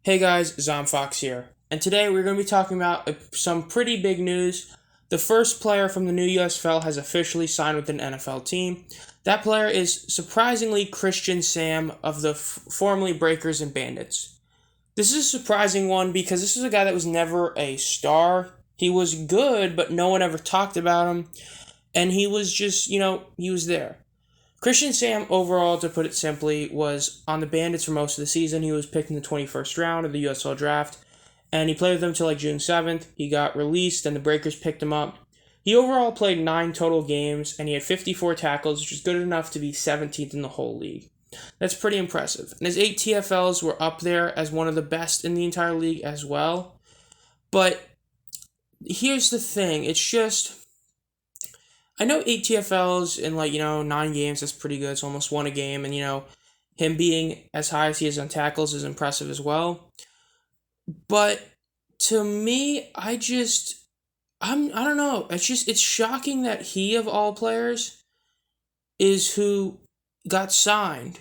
Hey guys, Zomfox here, and today we're going to be talking about some pretty big news. The first player from the new USFL has officially signed with an NFL team. That player is surprisingly Christian Sam of the formerly Breakers and Bandits. This is a surprising one because this is a guy that was never a star. He was good, but no one ever talked about him, and he was just, he was there. Christian Sam, overall, to put it simply, was on the Bandits for most of the season. He was picked in the 21st round of the USFL draft, and he played with them until June 7th. He got released, and the Breakers picked him up. He overall played 9 total games, and he had 54 tackles, which is good enough to be 17th in the whole league. That's pretty impressive. And his 8 TFLs were up there as one of the best in the entire league as well. But here's the thing. It's just, I know 8 TFLs in 9 games, that's pretty good. It's almost 1 a game. And, him being as high as he is on tackles is impressive as well. But to me, I don't know. It's shocking that he, of all players, is who got signed.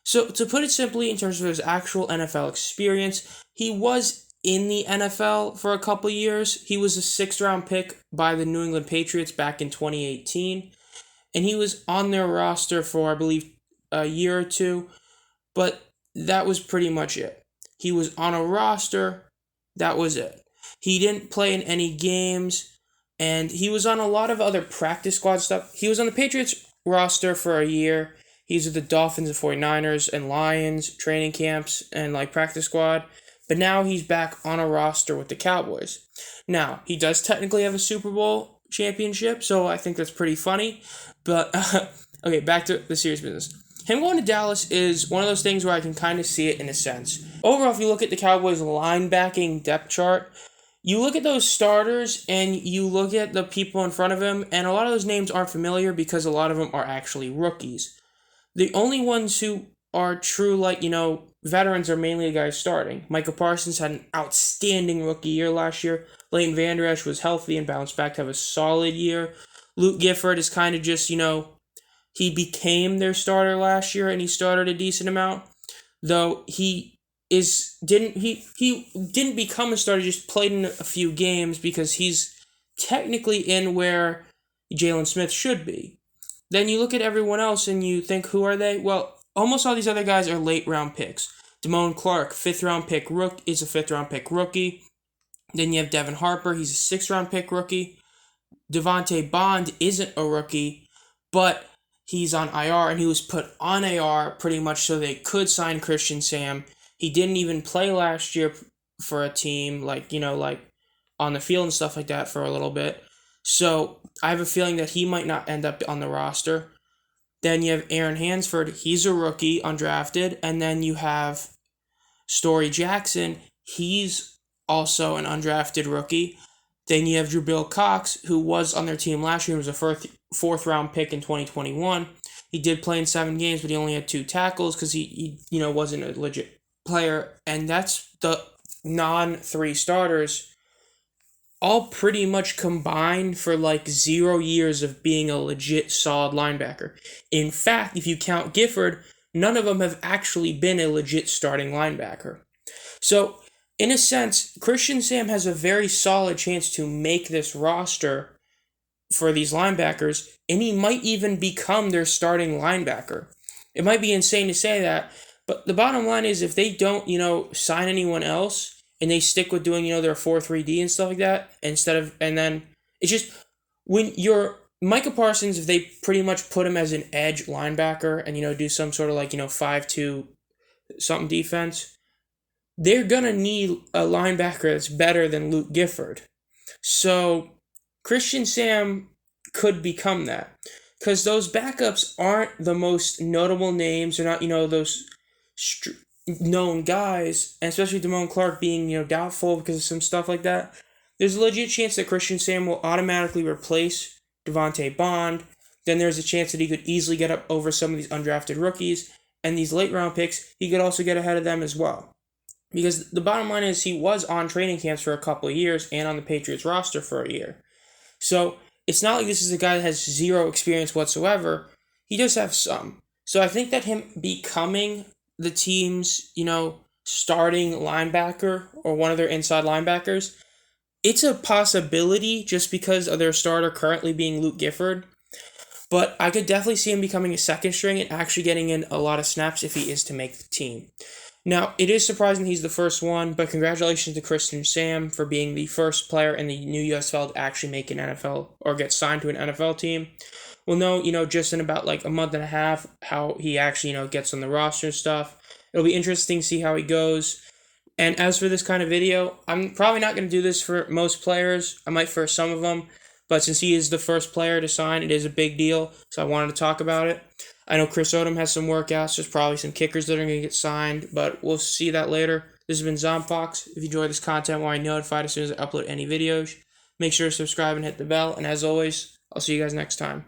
So to put it simply, in terms of his actual NFL experience, he was in the NFL for a couple years. He was a 6th round pick by the New England Patriots back in 2018, and he was on their roster for, I believe, a year or two, but that was pretty much it. He was on a roster, that was it. He didn't play in any games, and he was on a lot of other practice squad stuff. He was on the Patriots roster for a year. He's with the Dolphins and 49ers and Lions training camps and practice squad. But now he's back on a roster with the Cowboys. Now, he does technically have a Super Bowl championship, so I think that's pretty funny. But, okay, back to the serious business. Him going to Dallas is one of those things where I can kind of see it in a sense. Overall, if you look at the Cowboys' linebacking depth chart, you look at those starters and you look at the people in front of him, and a lot of those names aren't familiar because a lot of them are actually rookies. The only ones who are true, veterans are mainly the guys starting. Micah Parsons had an outstanding rookie year last year. Leighton Vander Esch was healthy and bounced back to have a solid year. Luke Gifford is kind of just, he became their starter last year and he started a decent amount. Though he didn't become a starter, just played in a few games because he's technically in where Jalen Smith should be. Then you look at everyone else and you think, who are they? Well, almost all these other guys are late round picks. Damone Clark, 5th round pick is a 5th round pick rookie. Then you have Devin Harper, he's a 6th round pick rookie. Devontae Bond isn't a rookie, but he's on IR, and he was put on IR pretty much so they could sign Christian Sam. He didn't even play last year for a team, on the field and stuff like that for a little bit. So I have a feeling that he might not end up on the roster. Then you have Aaron Hansford. He's a rookie, undrafted. And then you have Story Jackson. He's also an undrafted rookie. Then you have Jabril Cox, who was on their team last year. He was a 4th round pick in 2021. He did play in 7 games, but he only had 2 tackles because he wasn't a legit player. And that's the non-3 starters all pretty much combined for 0 years of being a legit solid linebacker. In fact, if you count Gifford, none of them have actually been a legit starting linebacker. So, in a sense, Christian Sam has a very solid chance to make this roster for these linebackers, and he might even become their starting linebacker. It might be insane to say that, but the bottom line is if they don't, sign anyone else, and they stick with doing, their 4-3-D and stuff like that, and then it's just, when you're Micah Parsons, if they pretty much put him as an edge linebacker and, do some sort of 5-2 something defense, they're gonna need a linebacker that's better than Luke Gifford. So Christian Sam could become that. Because those backups aren't the most notable names. They're not, those known guys, and especially Damone Clark being, doubtful because of some stuff like that. There's a legit chance that Christian Sam will automatically replace Devontae Bond. Then there's a chance that he could easily get up over some of these undrafted rookies, and these late round picks, he could also get ahead of them as well. Because the bottom line is he was on training camps for a couple of years and on the Patriots roster for a year. So it's not like this is a guy that has 0 experience whatsoever. He does have some. So I think that him becoming the team's, starting linebacker or one of their inside linebackers. It's a possibility just because of their starter currently being Luke Gifford, but I could definitely see him becoming a second string and actually getting in a lot of snaps if he is to make the team. Now, it is surprising he's the first one, but congratulations to Christian Sam for being the first player in the new USFL to actually make an NFL or get signed to an NFL team. We'll know, just in about like a month and a half how he actually, gets on the roster and stuff. It'll be interesting to see how he goes. And as for this kind of video, I'm probably not going to do this for most players. I might for some of them. But since he is the first player to sign, it is a big deal. So I wanted to talk about it. I know Chris Odom has some workouts. There's probably some kickers that are going to get signed. But we'll see that later. This has been Zomfox. If you enjoyed this content, want to be notified as soon as I upload any videos, make sure to subscribe and hit the bell. And as always, I'll see you guys next time.